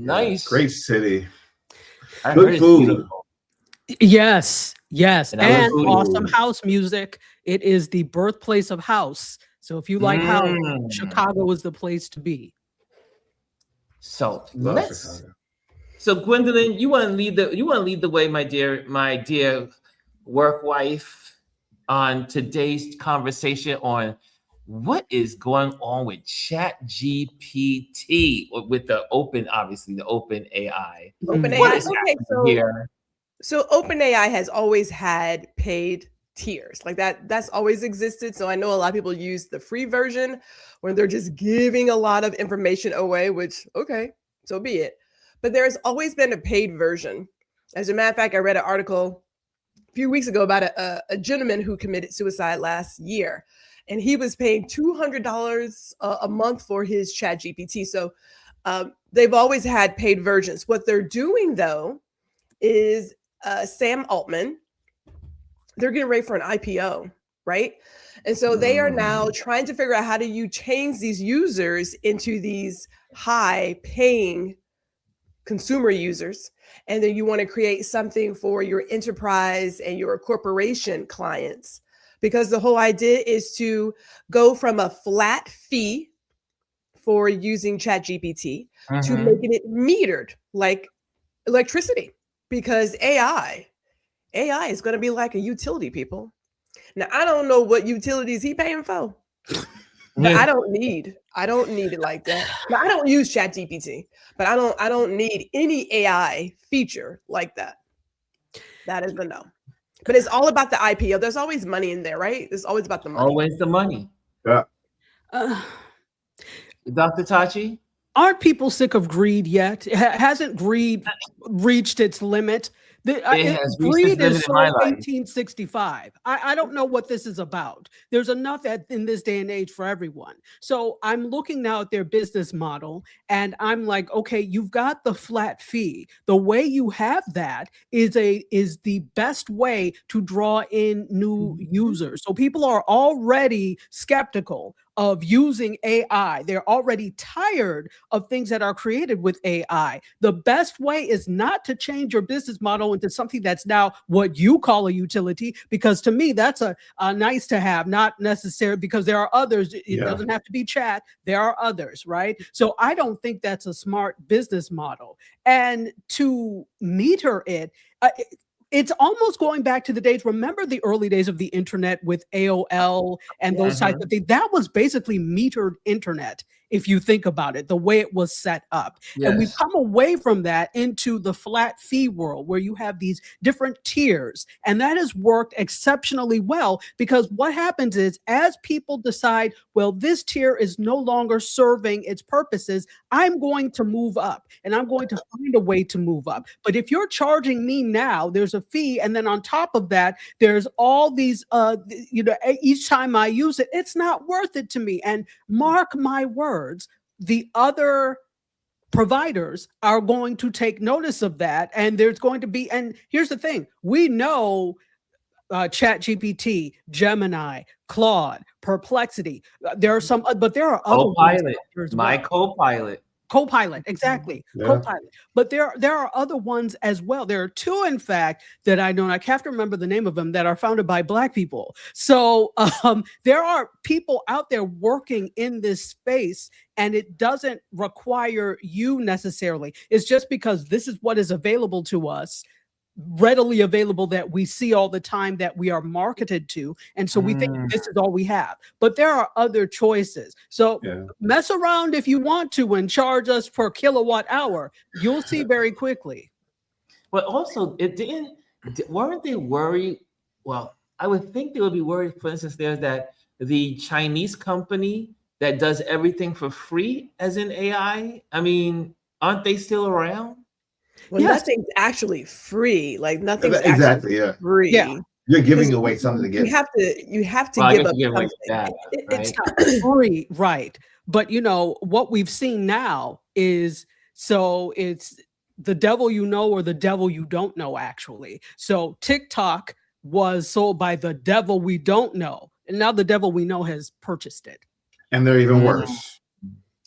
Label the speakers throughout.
Speaker 1: Nice.
Speaker 2: Great city.
Speaker 1: I
Speaker 2: Good
Speaker 1: heard it's
Speaker 2: food.
Speaker 1: beautiful.
Speaker 3: Yes,
Speaker 1: And I love
Speaker 3: and
Speaker 1: food.
Speaker 3: awesome house music. It is the birthplace of house. So if you like house, Chicago is the place to be.
Speaker 1: So
Speaker 2: Love
Speaker 1: let's.
Speaker 2: Chicago.
Speaker 1: So Gwendolyn, you want to lead the way, my dear work wife, on today's conversation on what is going on with Chat GPT, with the open AI.
Speaker 4: OpenAI.
Speaker 1: What is
Speaker 4: Okay,
Speaker 1: happening here?
Speaker 4: so OpenAI has always had paid tiers like that. That's always existed. So I know a lot of people use the free version when they're just giving a lot of information away, which, okay, so be it. But there's always been a paid version. As a matter of fact, I read an article a few weeks ago about a gentleman who committed suicide last year, and he was paying $200 a month for his Chat GPT. So they've always had paid versions. What they're doing, though, is Sam Altman, they're getting ready for an IPO, right? And so they are now trying to figure out how do you change these users into these high paying consumer users. And then you want to create something for your enterprise and your corporation clients, because the whole idea is to go from a flat fee for using ChatGPT to making it metered like electricity, because AI is going to be like a utility, people. Now, I don't know what utilities he paying for. But I don't need it like that. Now, I don't use ChatGPT, but I don't need any AI feature like that. That is a no. But it's all about the IPO. There's always money in there, right? It's always about the money.
Speaker 1: Always the money.
Speaker 2: Yeah.
Speaker 1: Dr. Tachi?
Speaker 3: Aren't people sick of greed yet? Hasn't greed reached its limit? Greed is so 1865. I don't know what this is about. There's enough in this day and age for everyone. So I'm looking now at their business model and I'm like, okay, you've got the flat fee. The way you have that is the best way to draw in new users. So people are already skeptical of using AI. They're already tired of things that are created with AI. The best way is not to change your business model into something that's now what you call a utility, because to me, that's a nice to have, not necessary, because there are others. It doesn't have to be chat. There are others, right? So I don't think that's a smart business model. And to meter it, it's almost going back to the days. Remember the early days of the internet with AOL and those types of things? That was basically metered internet, if you think about it, the way it was set up.
Speaker 1: Yes.
Speaker 3: And we've come away from that into the flat fee world where you have these different tiers. And that has worked exceptionally well, because what happens is, as people decide, well, this tier is no longer serving its purposes, I'm going to move up and I'm going to find a way to move up. But if you're charging me now, there's a fee. And then on top of that, there's all these, each time I use it, it's not worth it to me. And mark my words, the other providers are going to take notice of that. And there's going to be, and here's the thing, we know ChatGPT, Gemini, Claude, Perplexity. There are some, but there are other
Speaker 1: Copilot.
Speaker 3: ones.
Speaker 1: My Copilot.
Speaker 3: Copilot, exactly. Copilot. But there are other ones as well. There are two, in fact, that I know, and I have to remember the name of them, that are founded by Black people. So there are people out there working in this space, and it doesn't require you necessarily. It's just because this is what is available to us, readily available, that we see all the time, that we are marketed to, and so we think this is all we have. But there are other choices. So mess around if you want to and charge us per kilowatt hour. You'll see very quickly.
Speaker 1: But also, weren't they worried? Well, I would think they would be worried, for instance, there's that the Chinese company that does everything for free, as in AI. I mean, aren't they still around?
Speaker 4: Well, nothing's actually free. Like nothing's
Speaker 2: exactly
Speaker 4: free.
Speaker 3: Yeah.
Speaker 2: You're giving away something to get.
Speaker 4: You have to give up something.
Speaker 3: It's not free, right? But what we've seen now is, so it's the devil you know or the devil you don't know, actually. So TikTok was sold by the devil we don't know, and now the devil we know has purchased it.
Speaker 2: And they're even worse.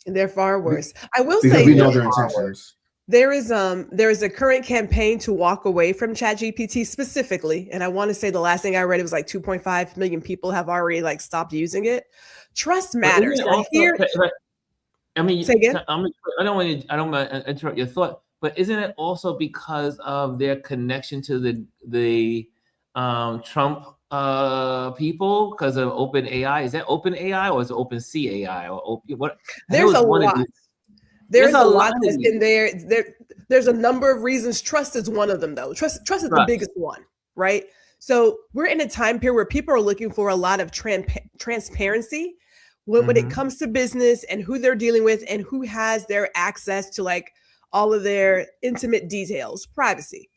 Speaker 4: They're far worse. I will
Speaker 2: because
Speaker 4: say
Speaker 2: we know their intentions.
Speaker 4: There is a current campaign to walk away from ChatGPT specifically, and I want to say the last thing I read, it was like 2.5 million people have already like stopped using it. Trust matters. Now, here,
Speaker 1: I mean,
Speaker 4: say again?
Speaker 1: I don't want to interrupt your thought, but isn't it also because of their connection to the Trump people because of OpenAI? Is that OpenAI or is it OpenCAI or what?
Speaker 4: There's a lot. There's a lot that's in there. There's a number of reasons. Trust is one of them, though. Trust is the biggest one, right? So we're in a time period where people are looking for a lot of transparency when it comes to business and who they're dealing with and who has their access to like all of their intimate details, privacy.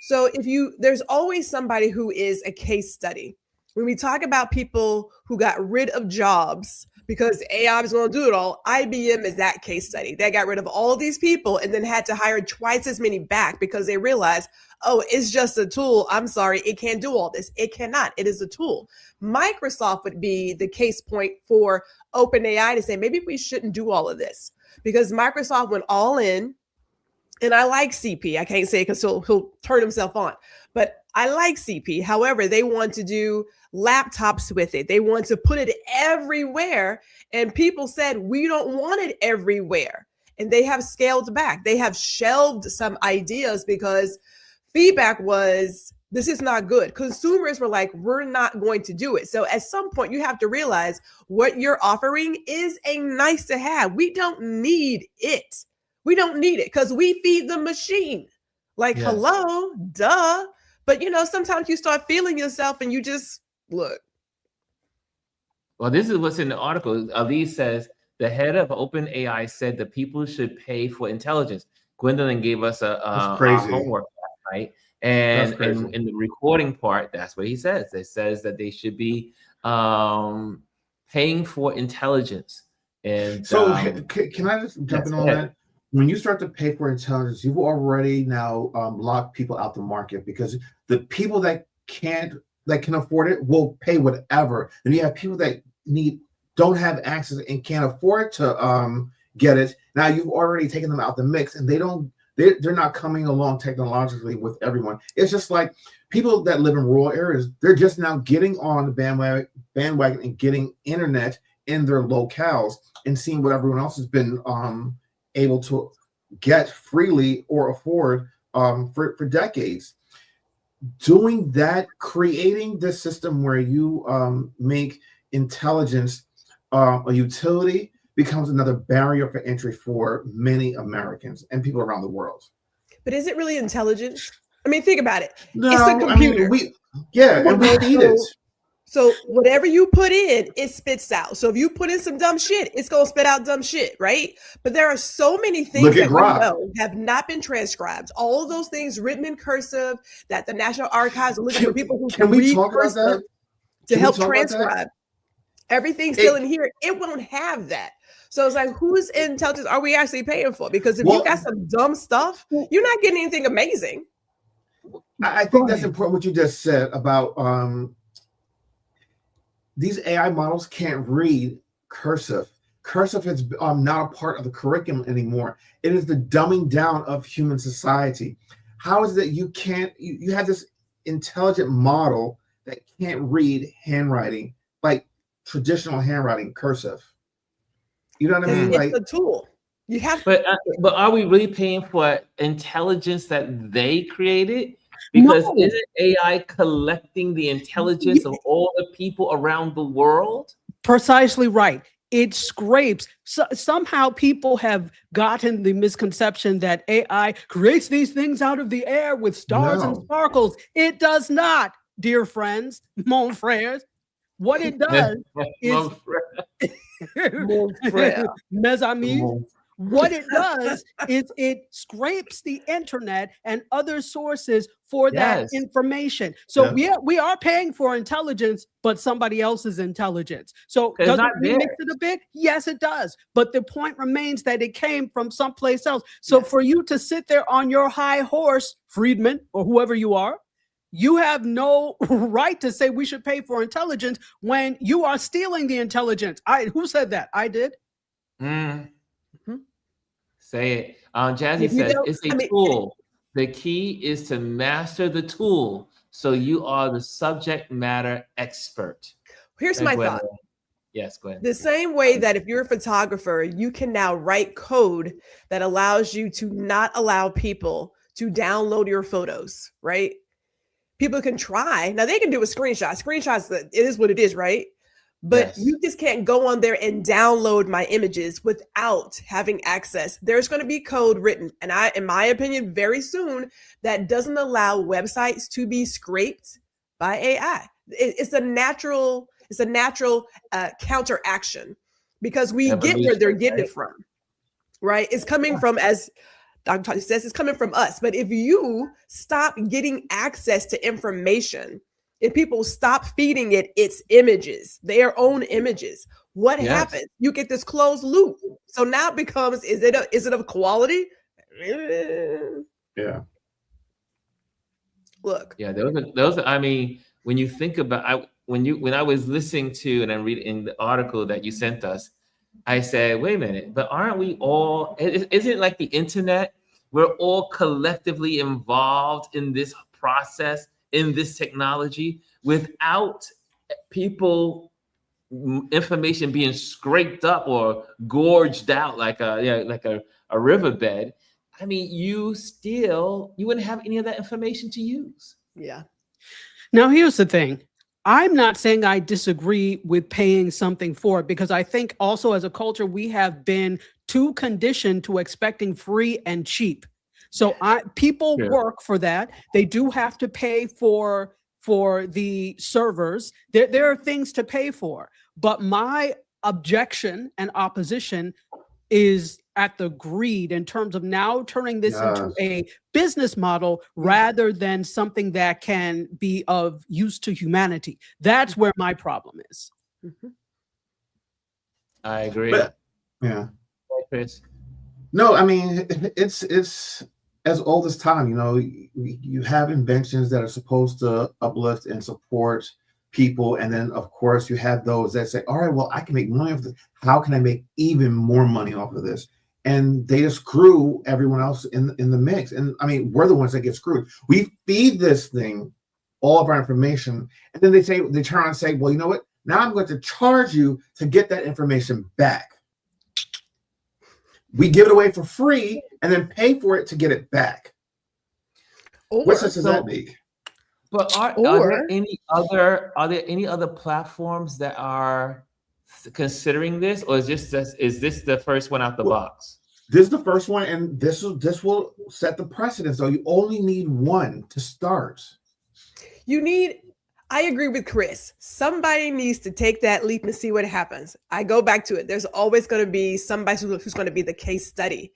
Speaker 4: So there's always somebody who is a case study. When we talk about people who got rid of jobs because AI is going to do it all, IBM is that case study. They got rid of all these people and then had to hire twice as many back because they realized, oh, it's just a tool. I'm sorry, it can't do all this. It cannot. It is a tool. Microsoft would be the case point for OpenAI to say, maybe we shouldn't do all of this because Microsoft went all in. And I like CP. I can't say it because he'll turn himself on, but I like CP. However, they want to do laptops with it. They want to put it everywhere. And people said, we don't want it everywhere. And they have scaled back. They have shelved some ideas because feedback was, this is not good. Consumers were like, we're not going to do it. So at some point you have to realize what you're offering is a nice to have. We don't need it. We don't need it because we feed the machine. Like, hello, duh. But, sometimes you start feeling yourself and you just look.
Speaker 1: Well, this is what's in the article. Ali says, the head of OpenAI said that people should pay for intelligence. Gwendolyn gave us a homework, right? And in the recording part, that's what he says. It says that they should be paying for intelligence. And
Speaker 2: so can I just jump in on that? When you start to pay for intelligence, you've already now locked people out the market because the people that can afford it will pay whatever. And you have people that don't have access and can't afford to get it. Now you've already taken them out the mix, and they're not coming along technologically with everyone. It's just like people that live in rural areas, they're just now getting on the bandwagon and getting internet in their locales and seeing what everyone else has been able to get freely or afford for decades. Doing that, creating this system where you make intelligence a utility becomes another barrier for entry for many Americans and people around the world.
Speaker 4: But is it really intelligence? I mean, think about it.
Speaker 2: No,
Speaker 4: it's a computer.
Speaker 2: I mean, and we need it.
Speaker 4: So whatever you put in, it spits out. So if you put in some dumb shit, it's going to spit out dumb shit, right? But there are so many things that we know have not been transcribed. All of those things written in cursive that the National Archives are looking for people who can read cursive to help transcribe. Everything's still in here. It won't have that. So it's like, whose intelligence are we actually paying for? Because if you got some dumb stuff, you're not getting anything amazing.
Speaker 2: I think that's important what you just said about these AI models can't read cursive. Cursive is not a part of the curriculum anymore. It is the dumbing down of human society. How is it that you have this intelligent model that can't read handwriting, like traditional handwriting, cursive? You know what I mean?
Speaker 4: It's a tool. You have,
Speaker 1: but are we really paying for intelligence that they created? Because isn't AI collecting the intelligence of all the people around the world?
Speaker 3: Precisely right. It scrapes. Somehow people have gotten the misconception that AI creates these things out of the air with stars and sparkles. It does not, dear friends, mon frères. What it does is mes amis. What it does is it scrapes the internet and other sources for that information. So we are paying for intelligence, but somebody else's intelligence. So does it mix it a bit? Yes, it does. But the point remains that it came from someplace else. So for you to sit there on your high horse, Friedman, or whoever you are, you have no right to say we should pay for intelligence when you are stealing the intelligence. Who said that? I did.
Speaker 1: Say it. Jazzy
Speaker 4: If you
Speaker 1: says
Speaker 4: don't,
Speaker 1: it's a
Speaker 4: I mean,
Speaker 1: tool. The key is to master the tool, so you are the subject matter expert.
Speaker 4: here's
Speaker 1: And
Speaker 4: my
Speaker 1: Gwen,
Speaker 4: thought.
Speaker 1: yes, Gwen.
Speaker 4: The same way that if you're a photographer, you can now write code that allows you to not allow people to download your photos, right? People can try. Now they can do a screenshot. Screenshots, it is what it is, right? But
Speaker 1: Yes.
Speaker 4: you just can't go on there and download my images without having access. There's going to be code written, and in my opinion, very soon, that doesn't allow websites to be scraped by AI. It's a natural counteraction, because we get where they're getting it from, right? It's coming from, as Dr. Tati says, it's coming from us. But if you stop getting access to information, if people stop feeding it its images, their own images, what happens? You get this closed loop. So now it becomes, is it of quality?
Speaker 2: Yeah.
Speaker 4: Look.
Speaker 1: Yeah, those are, I mean, when you think about, when I was listening to and I'm reading the article that you sent us, I said, wait a minute, but aren't we all, isn't it like the internet? We're all collectively involved in this process, in this technology, without people, information being scraped up or gorged out like a riverbed. I mean, you wouldn't have any of that information to use.
Speaker 4: Yeah.
Speaker 3: Now, here's the thing. I'm not saying I disagree with paying something for it, because I think also as a culture, we have been too conditioned to expecting free and cheap. So people work for that. They do have to pay for the servers. There are things to pay for. But my objection and opposition is at the greed in terms of now turning this into a business model rather than something that can be of use to humanity. That's where my problem is.
Speaker 1: I agree.
Speaker 2: But, yeah.
Speaker 1: Chris.
Speaker 2: No, I mean, it's as old as time. You know, you have inventions that are supposed to uplift and support people, and then of course you have those that say, all right, well, I can make money off of this. How can I make even more money off of this? And they just screw everyone else in the mix. And I mean, we're the ones that get screwed. We feed this thing all of our information, and then they turn around and say, well, you know what? Now I'm going to charge you to get that information back. We give it away for free and then pay for it to get it back. What sense does that make?
Speaker 1: But are there any other platforms that are considering this, or is this the first one out the box?
Speaker 2: This is the first one, and this will set the precedent. So you only need one to start.
Speaker 4: I agree with Chris. Somebody needs to take that leap and see what happens. I go back to it. There's always going to be somebody who's going to be the case study.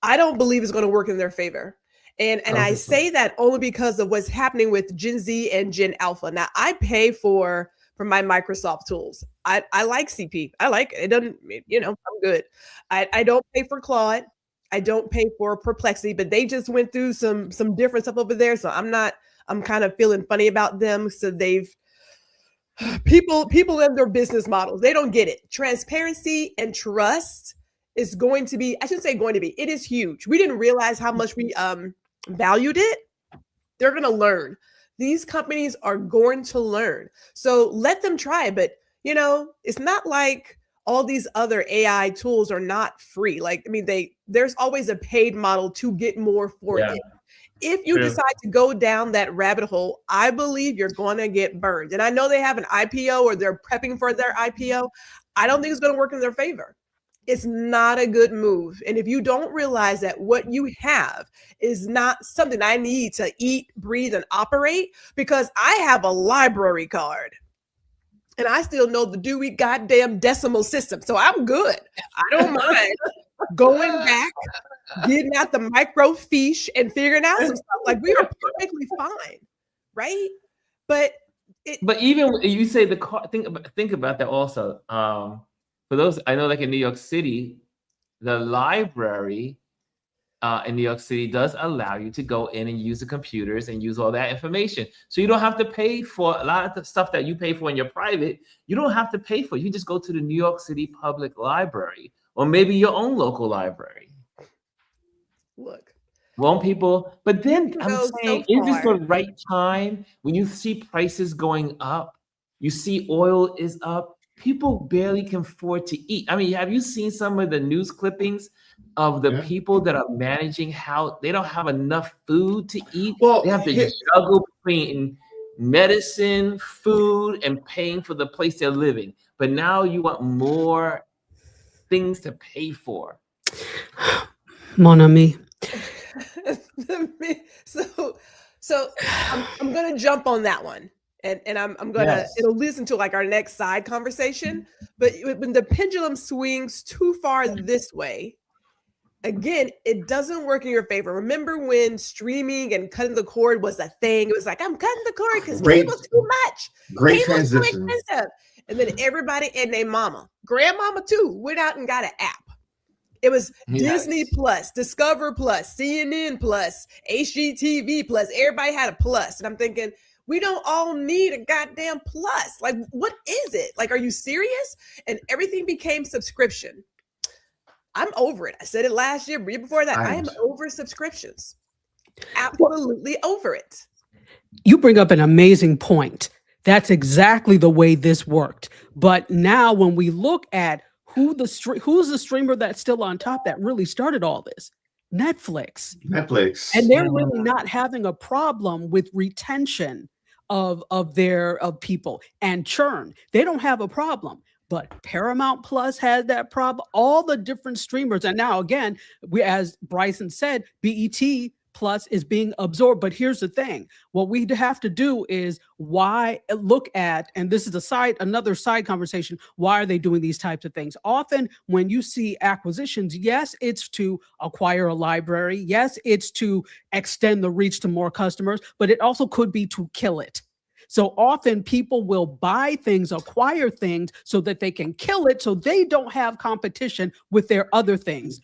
Speaker 4: I don't believe it's going to work in their favor. And I say that only because of what's happening with Gen Z and Gen Alpha. Now, I pay for my Microsoft tools. I like CP. I like it. It doesn't, I'm good. I don't pay for Claude. I don't pay for Perplexity, but they just went through some different stuff over there. So I'm kind of feeling funny about them. So people in their business models, they don't get it. Transparency and trust is going to be, I shouldn't say going to be, it is huge. We didn't realize how much we valued it. They're going to learn. These companies are going to learn. So let them try. But, it's not like all these other AI tools are not free. Like, I mean, there's always a paid model to get more for it. If you decide to go down that rabbit hole, I believe you're going to get burned. And I know they have an IPO or they're prepping for their IPO. I don't think it's going to work in their favor. It's not a good move. And if you don't realize that what you have is not something I need to eat, breathe, and operate, because I have a library card and I still know the Dewey goddamn Decimal System. So I'm good. I don't mind going back, getting out the microfiche and figuring out some stuff. Like, we are perfectly fine, right? But
Speaker 1: even you say the car, think about that also. For those, I know, like in New York City, the library in New York City does allow you to go in and use the computers and use all that information. So you don't have to pay for a lot of the stuff that you pay for in your private. You don't have to pay for it. You just go to the New York City Public Library, or maybe your own local library.
Speaker 4: Look.
Speaker 1: Won't people? But then I'm
Speaker 4: Go
Speaker 1: saying,
Speaker 4: so
Speaker 1: is this the
Speaker 4: far.
Speaker 1: right time when you see prices going up? You see oil is up. People barely can afford to eat. I mean, have you seen some of the news clippings of the
Speaker 2: Yeah.
Speaker 1: people that are managing how they don't have enough food to eat?
Speaker 2: Well,
Speaker 1: They have to juggle between medicine, food, and paying for the place they're living. But now you want more things to pay for.
Speaker 3: Mon ami.
Speaker 4: so I'm gonna jump on that one, and I'm gonna
Speaker 1: Yes.
Speaker 4: it'll listen to like our next side conversation. But when the pendulum swings too far this way, again, it doesn't work in your favor. Remember when streaming and cutting the cord was a thing? It was like, I'm cutting the cord because cable's too much.
Speaker 2: Great
Speaker 4: Cable's too
Speaker 2: transition.
Speaker 4: expensive. And then everybody and their mama, grandmama too, went out and got an app. It was Disney Plus, Discover Plus, CNN Plus, HGTV Plus. Everybody had a plus. And I'm thinking, we don't all need a goddamn plus. Like, what is it? Like, are you serious? And everything became subscription. I'm over it. I said it last year, year before that. I am over subscriptions. Absolutely over it.
Speaker 3: You bring up an amazing point. That's exactly the way this worked. But now when we look at who's the streamer that's still on top that really started all this? Netflix. And they're really not having a problem with retention of people and churn. They don't have a problem. But Paramount Plus has that problem. All the different streamers, and now again, as Bryson said, BET Plus is being absorbed. But here's the thing: what we have to do is look at, and this is another side conversation. Why are they doing these types of things? Often, when you see acquisitions, yes, it's to acquire a library. Yes, it's to extend the reach to more customers, but it also could be to kill it. So often people will buy things, acquire things so that they can kill it so they don't have competition with their other things.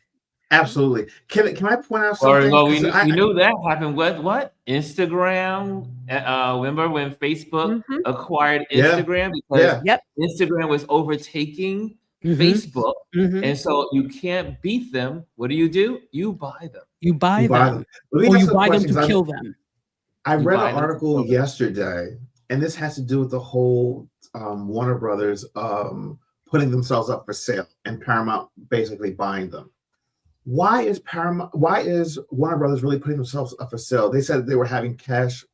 Speaker 2: Absolutely. Can I point out something?
Speaker 1: Well, we knew that happened. What? Instagram. Remember when Facebook acquired Instagram because Instagram was overtaking Facebook, and so you can't beat them. What do? You buy them.
Speaker 3: You buy them, or you buy them to kill them.
Speaker 2: I read an article yesterday, and this has to do with the whole Warner Brothers putting themselves up for sale and Paramount basically buying them. Why is Warner Brothers really putting themselves up for sale? They said they were having cash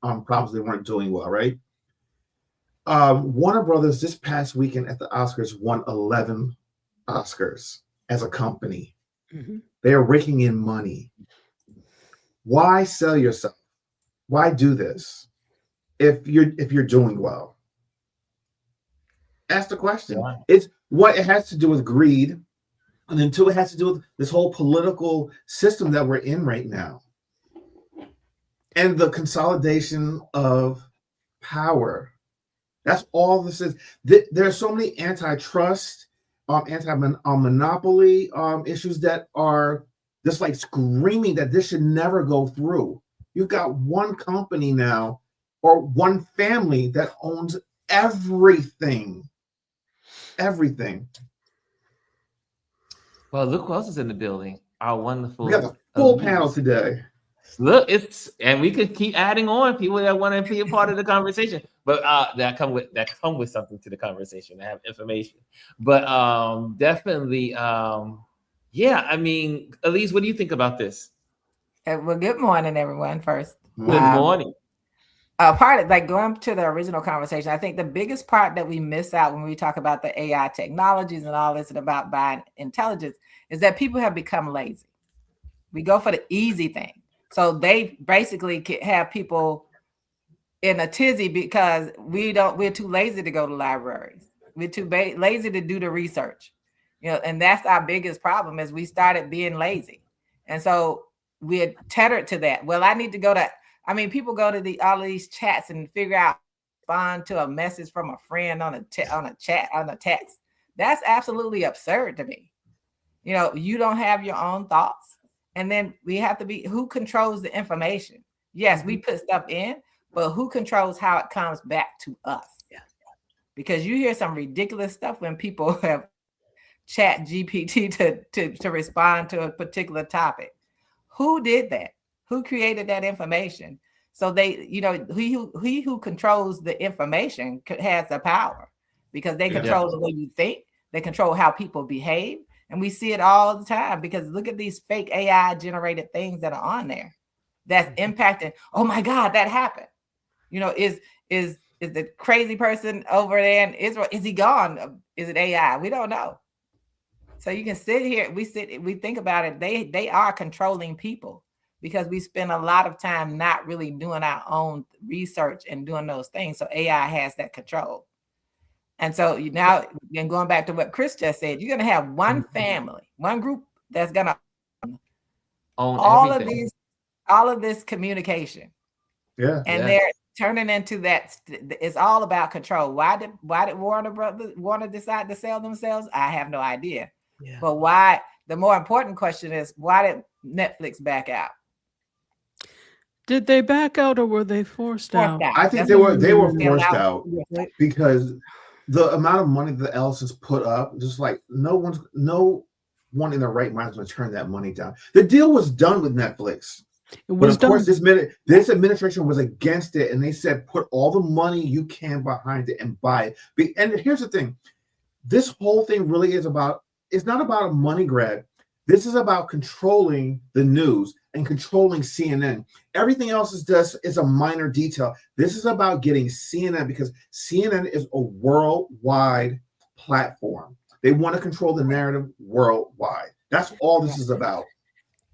Speaker 2: problems. They weren't doing well, right? Warner Brothers this past weekend at the Oscars won 11 Oscars as a company. They are raking in money. Why sell yourself? Why do this if you're doing well? Ask the question. Yeah. It has to do with greed. And then two, it has to do with this whole political system that we're in right now. And the consolidation of power. That's all this is. There are so many antitrust, anti-monopoly issues that are just like screaming that this should never go through. You've got one company now or one family that owns everything. Everything.
Speaker 1: Well, look who else is in the building. Our wonderful.
Speaker 2: We got the full panel today.
Speaker 1: Look, and we could keep adding on people that want to be a part of the conversation, but that come with something to the conversation. That have information, but definitely, yeah. I mean, Elise, what do you think about this?
Speaker 5: Well, good morning, everyone. First,
Speaker 1: good morning.
Speaker 5: Part of like going to the original conversation, I think the biggest part that we miss out when we talk about the AI technologies and all this and about buying intelligence is that people have become lazy. We go for the easy thing. So they basically have people in a tizzy because we're too lazy to go to libraries. We're too lazy to do the research, and that's our biggest problem is we started being lazy. And so we're tethered to that. Well, I need to go to, people go to all of these chats and figure out, respond to a message from a friend on a text. That's absolutely absurd to me. You don't have your own thoughts. And then we have to be, who controls the information? Yes, we put stuff in, but who controls how it comes back to us? Yeah. Because you hear some ridiculous stuff when people have chat GPT to respond to a particular topic. Who did that? Who created that information? So they, he who controls the information has the power, because they control the way you think. They control how people behave. And we see it all the time, because look at these fake AI generated things that are on there that's impacting. Oh my God, that happened. Is the crazy person over there in Israel, is he gone? Is it AI? We don't know. So you can sit here, we think about it. They are controlling people, because we spend a lot of time not really doing our own research and doing those things. So AI has that control. And so now, and going back to what Chris just said, you're going to have one family, one group that's going to own all of this communication.
Speaker 2: Yeah.
Speaker 5: And they're turning into that. It's all about control. Why did Warner decide to sell themselves? I have no idea. Yeah. But why? The more important question is, why did Netflix back out?
Speaker 3: Did they back out, or were they forced out?
Speaker 2: I think they were forced out, because the amount of money that the Ellisons put up, just like no one in their right mind is going to turn that money down. The deal was done with Netflix. But of course, this administration was against it, and they said, put all the money you can behind it and buy it. And here's the thing. This whole thing really is about, it's not about a money grab. This is about controlling the news and controlling CNN. Everything else is a minor detail. This is about getting CNN, because CNN is a worldwide platform. They want to control the narrative worldwide. That's all this is about.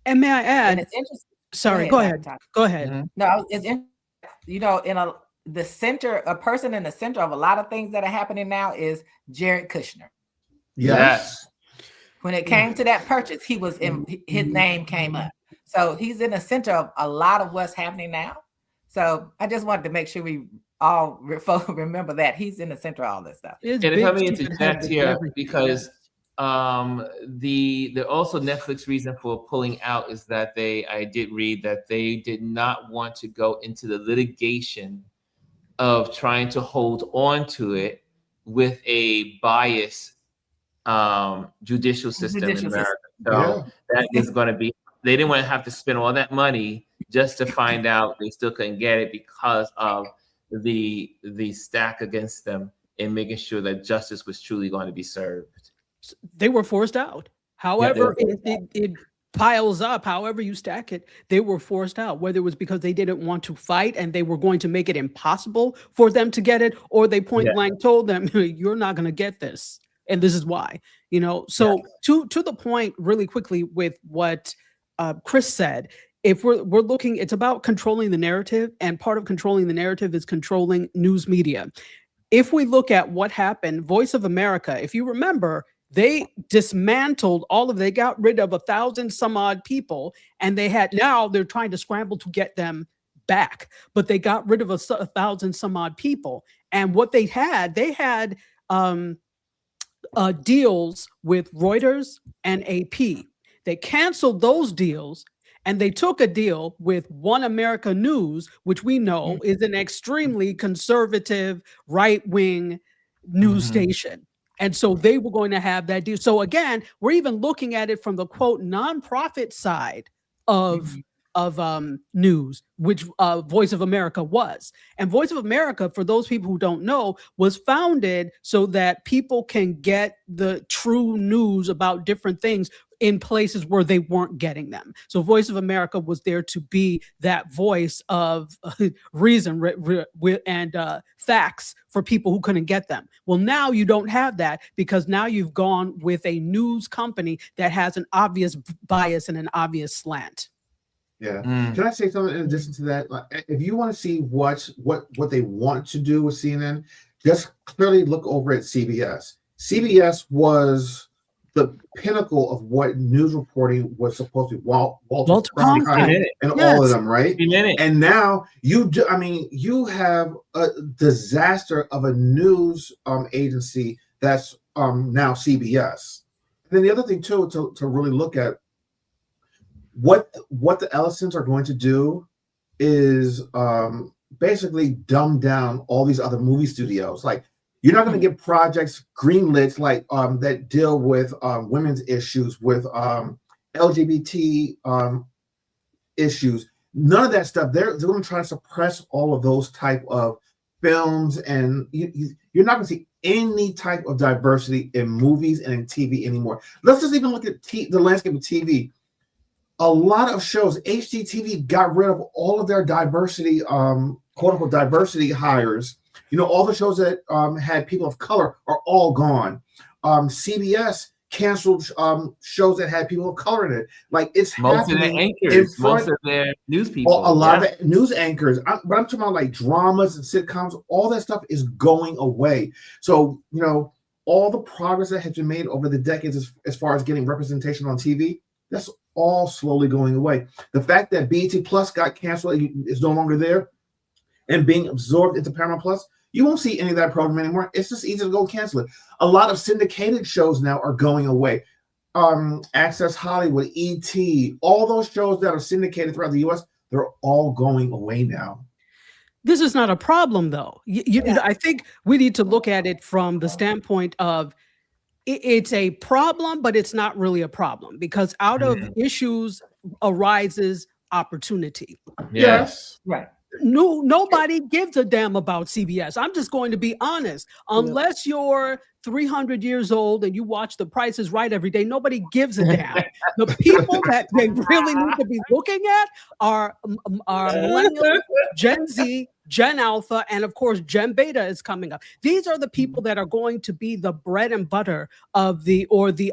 Speaker 3: And may I add?
Speaker 5: And it's interesting.
Speaker 3: Sorry, go ahead. Go ahead.
Speaker 5: Mm-hmm. No, it's the center, a person in the center of a lot of things that are happening now is Jared Kushner.
Speaker 2: Yes.
Speaker 5: When it came to that purchase, his name came up. So he's in the center of a lot of what's happening now. So I just wanted to make sure we all remember that he's in the center of all this stuff.
Speaker 1: And if I may interject here, because the also Netflix reason for pulling out is that I did read that they did not want to go into the litigation of trying to hold on to it with a biased judicial system in America. So that is going to be, they didn't want to have to spend all that money just to find out they still couldn't get it because of the stack against them in making sure that justice was truly going to be served.
Speaker 3: They were forced out. However, it piles up, however you stack it, they were forced out, whether it was because they didn't want to fight and they were going to make it impossible for them to get it, or they point blank told them, you're not going to get this. And this is why, so to the point really quickly with what Chris said, if we're looking, it's about controlling the narrative, and part of controlling the narrative is controlling news media. If we look at what happened, Voice of America, if you remember, they dismantled they got rid of 1,000 some odd people, and now they're trying to scramble to get them back, but they got rid of 1,000 some odd people. And what they had deals with Reuters and AP. They canceled those deals, and they took a deal with One America News, which we know is an extremely conservative, right-wing news station. And so they were going to have that deal. So again, we're even looking at it from the quote nonprofit side of news, which Voice of America was. And Voice of America, for those people who don't know, was founded so that people can get the true news about different things in places where they weren't getting them. So Voice of America was there to be that voice of reason and facts for people who couldn't get them. Well, now you don't have that, because now you've gone with a news company that has an obvious bias and an obvious slant.
Speaker 2: Yeah. Can I say something in addition to that? Like, if you want to see what they want to do with CNN, just clearly look over at CBS. CBS was the pinnacle of what news reporting was supposed to be. Walter Cronkite and all of them, right? And now you have a disaster of a news agency that's now CBS. And then the other thing too, to really look at what the Ellisons are going to do is basically dumb down all these other movie studios. Like, you're not going to get projects greenlit like that deal with women's issues, with LGBT issues. None of that stuff. They're going to try to suppress all of those type of films, and you're not going to see any type of diversity in movies and in TV anymore. Let's just even look at the landscape of TV. A lot of shows, HGTV got rid of all of their diversity, quote unquote diversity hires. All the shows that had people of color are all gone. CBS canceled shows that had people of color in it. Like, it's
Speaker 1: most of their anchors, most of their news people,
Speaker 2: a lot of news anchors. But I'm talking about like dramas and sitcoms. All that stuff is going away. So all the progress that has been made over the decades as far as getting representation on TV, that's all slowly going away. The fact that BET Plus got canceled, is no longer there, and being absorbed into Paramount Plus, you won't see any of that program anymore. It's just easy to go cancel it. A lot of syndicated shows now are going away. Access Hollywood, ET, all those shows that are syndicated throughout the U.S., they're all going away now.
Speaker 3: This is not a problem, though. I think we need to look at it from the standpoint of it's a problem, but it's not really a problem, because out of issues arises opportunity.
Speaker 1: Yes.
Speaker 5: Right.
Speaker 3: No, nobody gives a damn about CBS. I'm just going to be honest. Unless you're 300 years old and you watch The Price is Right every day, nobody gives a damn. The people that they really need to be looking at are millennials, Gen Z, Gen Alpha, and of course, Gen Beta is coming up. These are the people that are going to be the bread and butter of the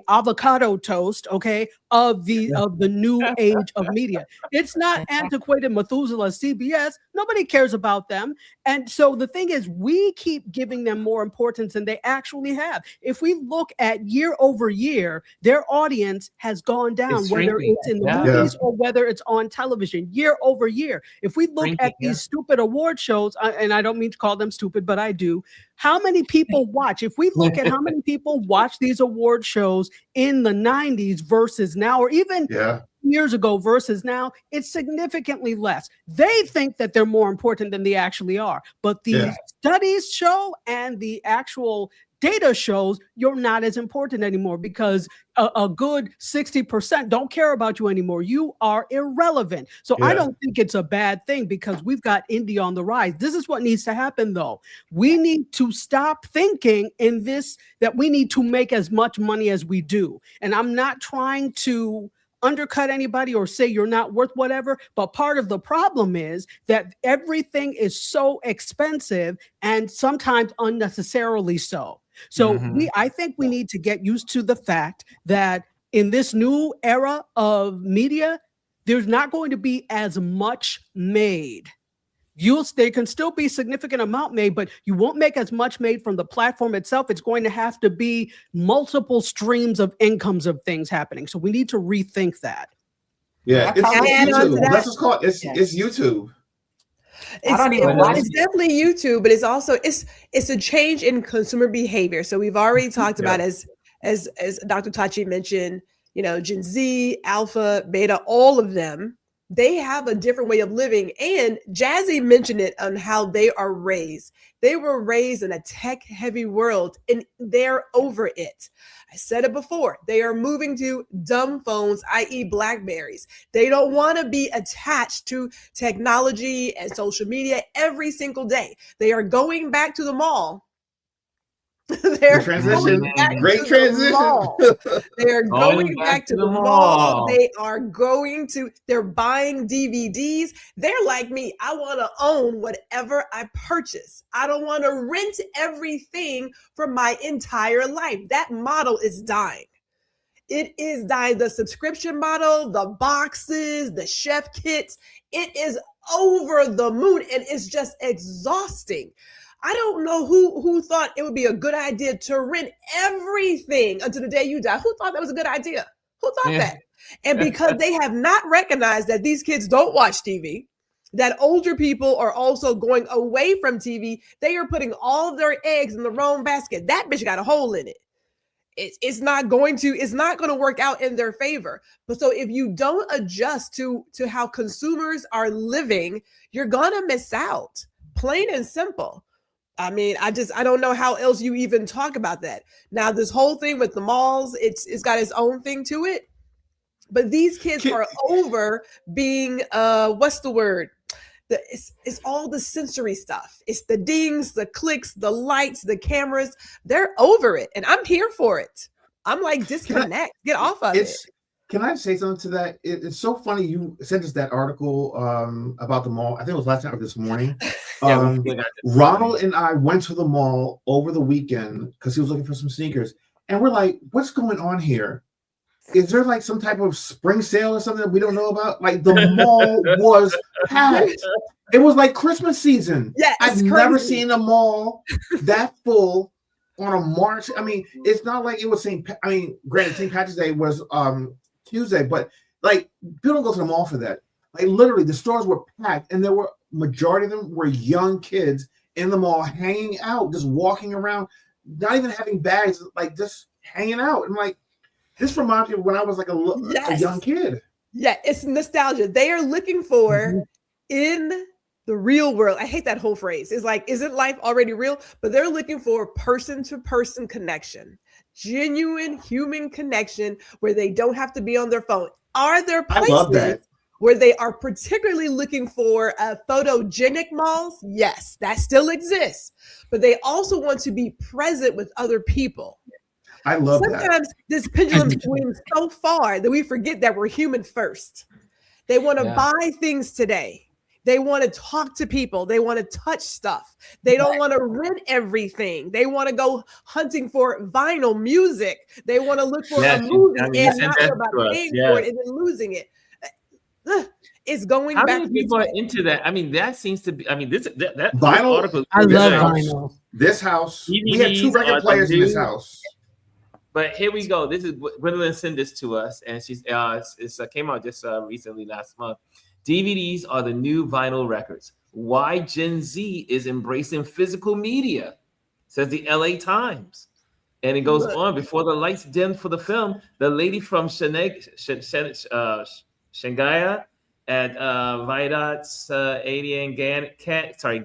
Speaker 3: avocado toast, okay, of the new age of media. It's not antiquated Methuselah CBS. Nobody cares about them. And so the thing is, we keep giving them more importance than they actually have. If we look at year over year, their audience has gone down, whether it's in the movies or whether it's on television, year over year. If we look at these stupid award shows, and I don't mean to call them stupid, but I do. How many people watch? If we look at how many people watch these award shows in the 90s versus now, or even years ago versus now, it's significantly less. They think that they're more important than they actually are. But the studies show and the actual data shows you're not as important anymore, because a good 60% don't care about you anymore. You are irrelevant. So I don't think it's a bad thing, because we've got indie on the rise. This is what needs to happen, though. We need to stop thinking in this that we need to make as much money as we do. And I'm not trying to undercut anybody or say you're not worth whatever, but part of the problem is that everything is so expensive and sometimes unnecessarily so. So I think we need to get used to the fact that in this new era of media, there's not going to be as much made. There can still be significant amount made, but you won't make as much made from the platform itself. It's going to have to be multiple streams of incomes of things happening. So we need to rethink that.
Speaker 2: Yeah, it's YouTube. Let's just call it. It's YouTube.
Speaker 4: It's definitely YouTube, but it's also it's a change in consumer behavior. So we've already talked about, as Dr. Tachi mentioned, Gen Z, Alpha, Beta, all of them, they have a different way of living. And Jazzy mentioned it on how they are raised. They were raised in a tech-heavy world, and they're over it. I said it before. They are moving to dumb phones, i.e. Blackberries. They don't want to be attached to technology and social media every single day. They are going back to the mall. They're
Speaker 2: transition. Great transition.
Speaker 4: They're going back to the mall. They're buying DVDs. They're like me. I want to own whatever I purchase. I don't want to rent everything for my entire life. That model is dying. It is dying. The subscription model, the boxes, the chef kits, it is over the moon, and it's just exhausting. I don't know who thought it would be a good idea to rent everything until the day you die. Who thought that was a good idea? Who thought that? And because they have not recognized that these kids don't watch TV, that older people are also going away from TV, they are putting all of their eggs in the wrong basket. That bitch got a hole in it. It's not going to work out in their favor. But so if you don't adjust to how consumers are living, you're gonna miss out. Plain and simple. I mean, I don't know how else you even talk about that. Now, this whole thing with the malls, it's got its own thing to it. But these kids are over being what's the word? It's all the sensory stuff. It's the dings, the clicks, the lights, the cameras. They're over it, and I'm here for it. I'm like, disconnect, get off of it.
Speaker 2: Can I say something to that? It's so funny you sent us that article about the mall. I think it was last night or this morning. Ronald and I went to the mall over the weekend because he was looking for some sneakers, and we're like, "What's going on here? Is there like some type of spring sale or something that we don't know about?" Like the mall was packed. It was like Christmas season.
Speaker 4: Yeah,
Speaker 2: I've never seen a mall that full on a March. I mean, it's not like it was granted, St. Patrick's Day was Tuesday, but like people don't go to the mall for that. Like literally, the stores were packed, and there were majority of them were young kids in the mall hanging out, just walking around, not even having bags, like just hanging out. And like, this reminds me of when I was like a young kid. Yeah,
Speaker 4: it's nostalgia. They are looking for in the real world. I hate that whole phrase. It's like, isn't life already real? But they're looking for person-to-person connection, genuine human connection where they don't have to be on their phone. Are there places where they are particularly looking for photogenic malls? Yes, that still exists. But they also want to be present with other people.
Speaker 2: I love
Speaker 4: Sometimes this pendulum swings so far that we forget that we're human first. They want to buy things today. They want to talk to people. They want to touch stuff. They don't want to rent everything. They want to go hunting for vinyl music. They want to look for a movie and not worry about paying for it and then losing it. It's going back.
Speaker 1: How many people are into that? I mean, that seems to be. I mean, that
Speaker 2: vinyl
Speaker 1: article.
Speaker 3: I love vinyl.
Speaker 2: This house. We had 2 record players in this house.
Speaker 1: But here we go. This is Gwendolyn sent this to us, and she's came out just recently last month. DVDs are the new vinyl records. Why Gen Z is embracing physical media, says the LA Times. And it goes on. Before the lights dimmed for the film, the lady from Shanghai at Vidots, Adrian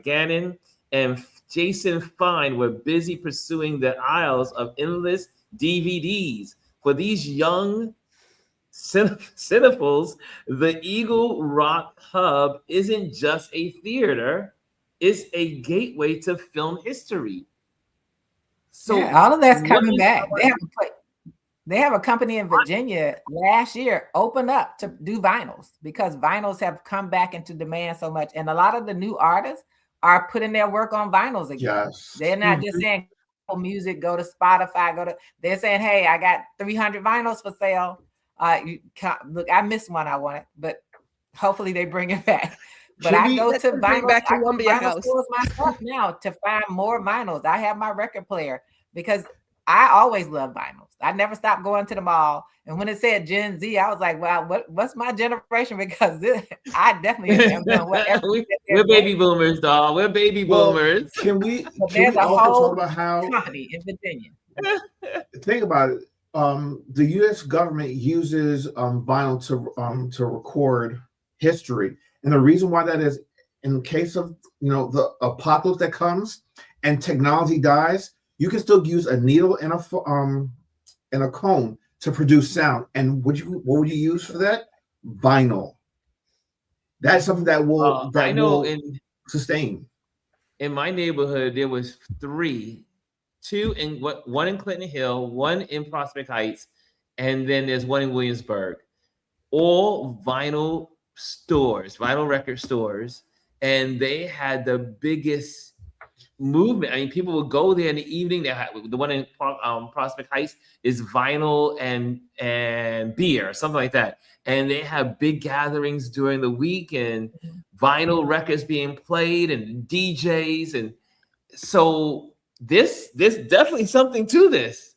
Speaker 1: Gannon and Jason Fine were busy pursuing the aisles of endless DVDs. For these young cinephiles, the Eagle Rock Hub isn't just a theater, it's a gateway to film history. So
Speaker 5: all of that's coming back. They have a company in Virginia last year open up to do vinyls because vinyls have come back into demand so much. And a lot of the new artists are putting their work on vinyls again.
Speaker 2: Yes.
Speaker 5: They're not just saying music, go to Spotify, they're saying, hey, I got 300 vinyls for sale. Look, I missed one I wanted, but hopefully they bring it back. But I go to vinyl stores myself now to find more vinyls. I have my record player because I always love vinyls. I never stopped going to the mall. And when it said Gen Z, I was like, wow, what's my generation? Because I definitely am doing whatever.
Speaker 1: We're baby boomers, dog. We're baby boomers.
Speaker 2: Can we also talk about how
Speaker 5: company in Virginia?
Speaker 2: Think about it. The U.S. government uses vinyl to record history, and the reason why that is, in case of the apocalypse that comes and technology dies, you can still use a needle and a comb to produce sound. And what would you use for that? Vinyl. That's something that will sustain.
Speaker 1: In my neighborhood, there was 3. 2 one in Clinton Hill, 1 in Prospect Heights, and then there's 1 in Williamsburg. All vinyl stores, vinyl record stores, and they had the biggest movement. I mean, people would go there in the evening. They had, the one in Prospect Heights is vinyl and beer, something like that. And they have big gatherings during the week and vinyl records being played and DJs, and so. This definitely something to this.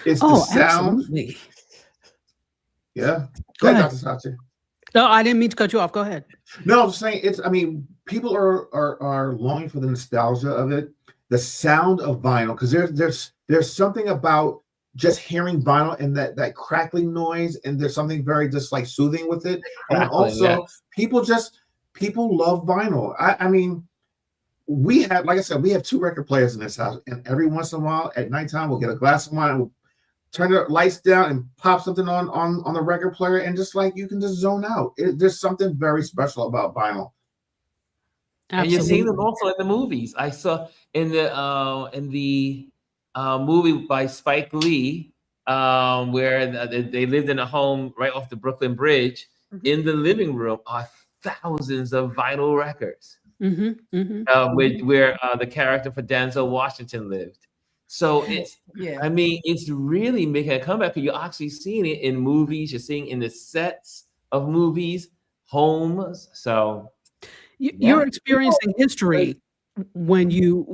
Speaker 2: It's the sound.
Speaker 3: Absolutely.
Speaker 2: Yeah. Go ahead, Dr. Sachi.
Speaker 3: No, I didn't mean to cut you off. Go ahead.
Speaker 2: No, I'm saying people are longing for the nostalgia of it, the sound of vinyl, because there's something about just hearing vinyl and that crackling noise, and there's something very just like soothing with it. And also people love vinyl. I mean, we have, like I said, we have 2 record players in this house, and every once in a while at nighttime we'll get a glass of wine, we'll turn the lights down and pop something on the record player, and just like you can just zone out. There's something very special about vinyl.
Speaker 1: And you're seeing them also in the movies. I saw in the movie by Spike Lee, where they lived in a home right off the Brooklyn Bridge.
Speaker 4: Mhm.
Speaker 1: In the living room are thousands of vinyl records, where the character for Denzel Washington lived. So it's, I mean, it's really making a comeback. You're actually seeing it in movies. You're seeing it in the sets of movies, homes. So
Speaker 3: you're experiencing history when you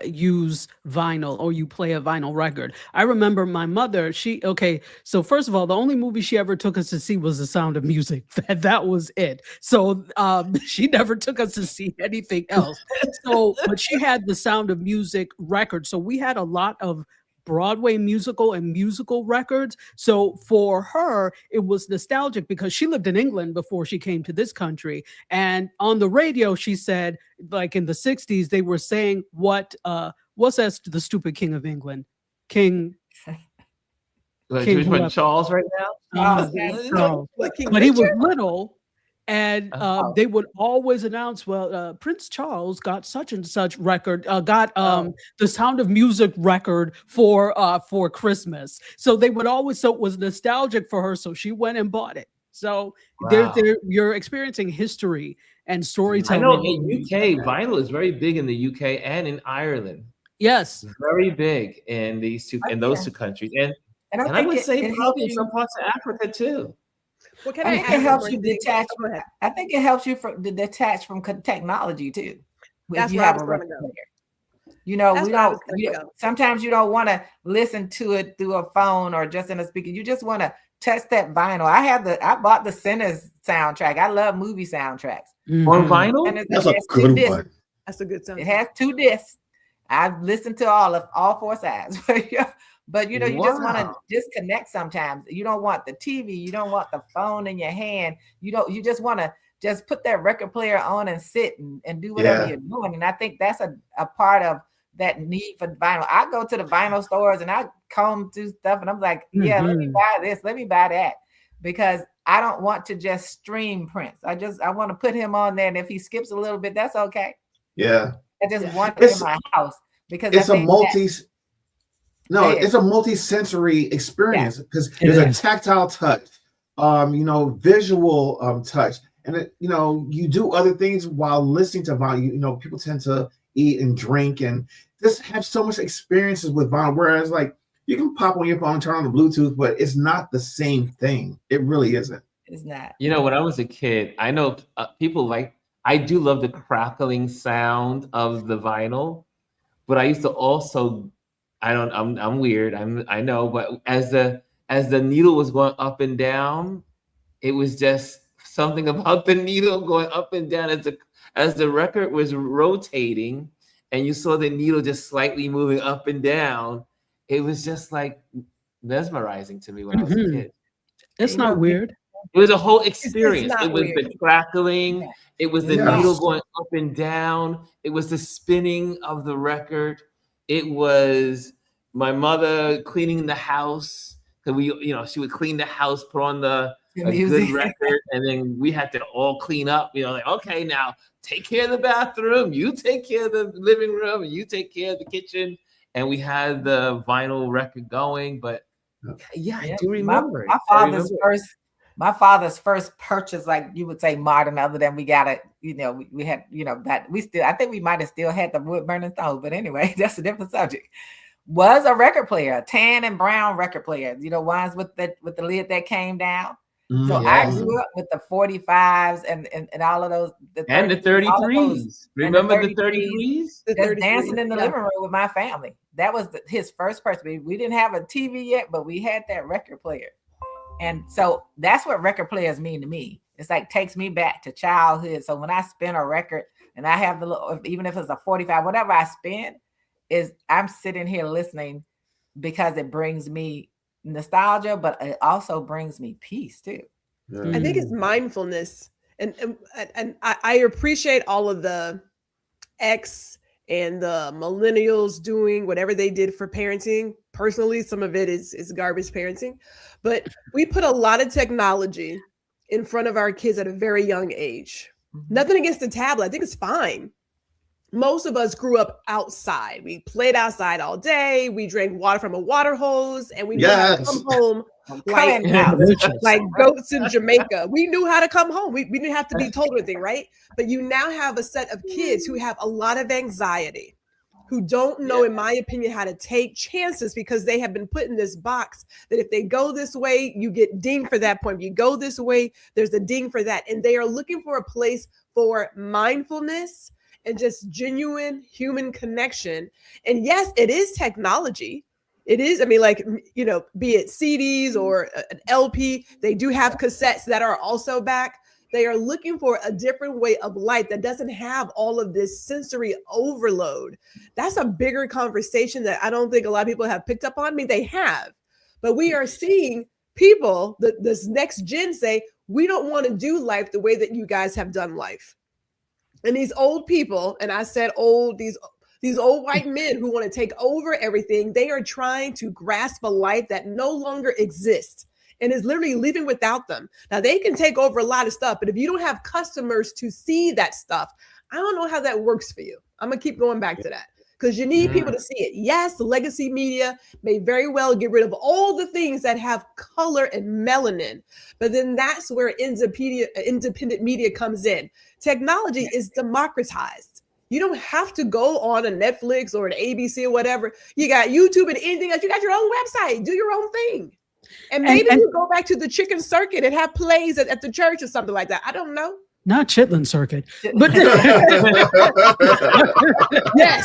Speaker 3: use vinyl or you play a vinyl record. I remember my mother, so first of all, the only movie she ever took us to see was The Sound of Music. That was it. So she never took us to see anything else. So, but she had The Sound of Music record. So we had a lot of Broadway musical and musical records. So for her, it was nostalgic because she lived in England before she came to this country. And on the radio, she said, like in the 60s, they were saying what's that, the stupid King of England? King
Speaker 1: Charles right now?
Speaker 3: Charles. But he was little. And they would always announce, Prince Charles got such and such record, got the Sound of Music record for Christmas. So they would always, so it was nostalgic for her. So she went and bought it. So you're experiencing history and storytelling.
Speaker 1: I know in UK, vinyl is very big in the UK and in Ireland.
Speaker 3: Yes,
Speaker 1: very big in those two countries, and I would say probably in some parts of Africa too.
Speaker 5: Well, I think it helps you detach. I think it helps you to detach from technology too.
Speaker 4: That's
Speaker 5: if you
Speaker 4: where
Speaker 5: have
Speaker 4: I was
Speaker 5: a
Speaker 4: going
Speaker 5: record
Speaker 4: to go.
Speaker 5: player. You know,
Speaker 4: That's
Speaker 5: we
Speaker 4: where I
Speaker 5: don't.
Speaker 4: was gonna go.
Speaker 5: Sometimes you don't want to listen to it through a phone or just in a speaker. You just want to touch that vinyl. I bought the Sinners soundtrack. I love movie soundtracks
Speaker 1: on vinyl.
Speaker 5: And
Speaker 2: That's a good one.
Speaker 4: That's a good soundtrack.
Speaker 5: It has 2 discs. I've listened to all 4 sides. But you know, you just want to disconnect sometimes. You don't want the TV, you don't want the phone in your hand. You just want to just put that record player on and sit and do whatever you're doing. And I think that's a part of that need for vinyl. I go to the vinyl stores and I comb through stuff and I'm like, let me buy this, let me buy that. Because I don't want to just stream Prince. I want to put him on there. And if he skips a little bit, that's okay.
Speaker 2: Yeah.
Speaker 5: I just want it in my house because
Speaker 2: it's it's a multi-sensory experience because there's a tactile touch, visual touch, and you do other things while listening to vinyl. People tend to eat and drink and just have so much experiences with vinyl. Whereas, like, you can pop on your phone, turn on the Bluetooth, but it's not the same thing. It really isn't.
Speaker 5: It's not.
Speaker 1: When I was a kid, I know people I do love the crackling sound of the vinyl, but I used to also. I'm weird. I know, but as the needle was going up and down, it was just something about the needle going up and down as the record was rotating, and you saw the needle just slightly moving up and down. It was just like mesmerizing to me when I was a kid.
Speaker 3: It's not weird.
Speaker 1: It was a whole experience. It was
Speaker 4: weird.
Speaker 1: the crackling. It was the needle going up and down. It was the spinning of the record. It was my mother cleaning the house because she would clean the house, put on a good record, and then we had to all clean up. Like, okay, now take care of the bathroom, you take care of the living room, and you take care of the kitchen. And we had the vinyl record going, but I do remember
Speaker 5: my father's first purchase, like you would say modern, other than we got it, we had, that I think we might have still had the wood burning stove, but anyway, that's a different subject, was a record player, a tan and brown record player, ones with the lid that came down. So I grew up with the 45s and all of those.
Speaker 1: And the 33s. Remember the 33s?
Speaker 5: Just dancing in the living room with my family. That was his first person. We didn't have a TV yet, but we had that record player. And so that's what record players mean to me. It's like takes me back to childhood. So when I spin a record and I have even if it's a 45, whatever I spin, I'm sitting here listening because it brings me nostalgia, but it also brings me peace too.
Speaker 4: I think it's mindfulness, and I appreciate all of the X and the millennials doing whatever they did for parenting. Personally, some of it is garbage parenting, but we put a lot of technology in front of our kids at a very young age. Nothing against the tablet. I think it's fine. Most of us grew up outside. We played outside all day. We drank water from a water hose, and we knew how to come home like goats in Jamaica. We knew how to come home. We didn't have to be told anything, right? But you now have a set of kids who have a lot of anxiety, who don't know, in my opinion, how to take chances because they have been put in this box that if they go this way, you get dinged for that point. If you go this way, there's a ding for that. And they are looking for a place for mindfulness and just genuine human connection. And yes, it is technology. It is, I mean, like, you know, be it CDs or an LP, they do have cassettes that are also back. They are looking for a different way of life that doesn't have all of this sensory overload. That's a bigger conversation that I don't think a lot of people have picked up on. I mean, they have, but we are seeing people, this next gen say, we don't want to do life the way that you guys have done life. And these old people, and I said old, these old white men who want to take over everything, they are trying to grasp a life that no longer exists and is literally living without them. Now, they can take over a lot of stuff, but if you don't have customers to see that stuff, I don't know how that works for you. I'm going to keep going back to that because you need people to see it. Yes, the legacy media may very well get rid of all the things that have color and melanin, but then that's where independent media comes in. Technology is democratized. You don't have to go on a Netflix or an ABC or whatever. You got YouTube and anything else. You got your own website. Do your own thing. And maybe you go back to the chicken circuit and have plays at the church or something like that. I don't know.
Speaker 3: Not Chitlin Circuit, but
Speaker 4: yes,